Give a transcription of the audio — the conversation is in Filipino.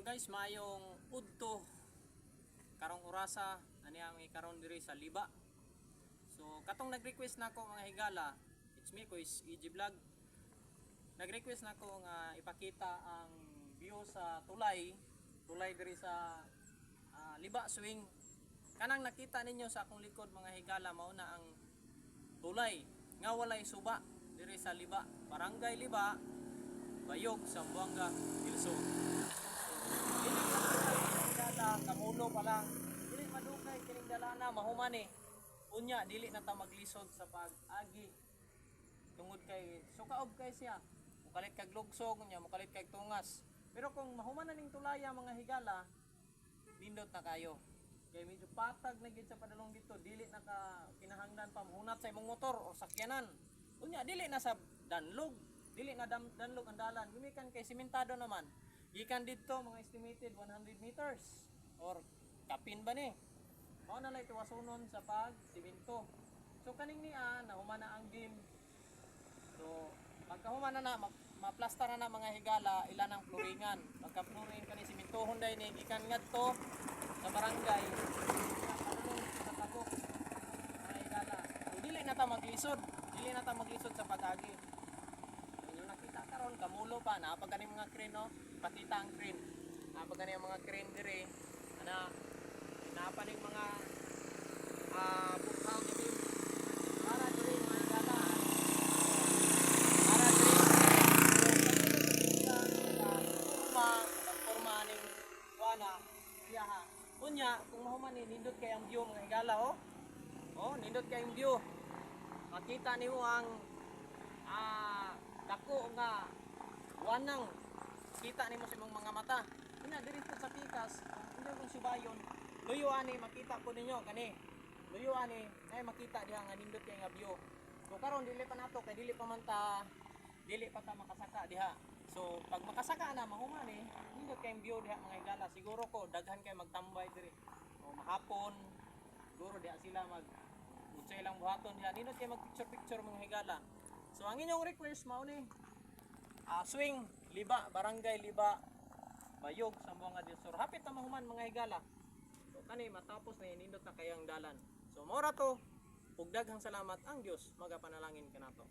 Guys, mayong udto karong orasa ani ang ikaron diri sa Liba. So katong nag-request nako mga higala, it's me ko is EG Vlog. Nag-request nako nga ipakita ang view sa tulay diri sa Liba Swing. Kanang nakita ninyo sa akong likod mga higala, mao na ang tulay nga walay suba diri sa Liba, Barangay Liba, Bayog, Zamboanga del Sur. Dili na kamulo pa lang. Dili madugay kining dalana mahuman ni. Unya dili na ta maglisod sa pag-agi. Tungod kay sukaob kay siya. Mukalit kag lugsog unya, mukalit kag tungas. Pero kung mahuman na ning tulaya mga higala, nindot na kayo. Kay medyo patag na gid sa padalong dito, dili na ka kinahanglan pa mahunat sa imong motor o sakyanan. Unya dili na sa danlog, dili na danlog ang dalan. Gumikan kay simentado naman. Gikan dito mga estimated 100 meters or kapin ba ni? Mao na lay tuwasunon sa pag-simento. So kaning niya nahuman na ang dim. So pagkahuman na maplastara na mga higala, ilan ang floringan. Pagka floring kani simentohon day ni gikan ngadto sa barangay. Sa tabok mga higala. So dili na ta maglisod, sa pag-agi. Nakita karon kamulo pa na pag ganing mga crane, no, pakita ang crane, pag ganing mga crane dire ana napaning mga bukhang din para dire mga gala para dire forma ning wana siya unya kung mahuman ni nindot kay ang view mga higala. Nindot kay ang view, makita nimo ang dako nga wanang kita nimo sa imong mga mata. Ina diri sa pikas, inyo kung subayon, luyo ani makita po ninyo kani. Luyo ani ay makita diha nga nindot kay nga view. So karon dili pa nato kay dili pa ta makasaka diha. So pag makasaka na mahuman ni nindot kay view diha mga higala. Siguro ko daghan kay magtambay diri. O mahapon siguro diha sila utsay lang buhaton diha. Nindot kay mag picture mga higala. So ang inyong request mao ni Swing Liba, Barangay Liba, Bayog, Zamboanga del Sur. Hapit na mahuman mga higala. So kani matapos na nindot na kayang dalan. So mora to, ug daghang salamat ang Dios magapanalangin kanato.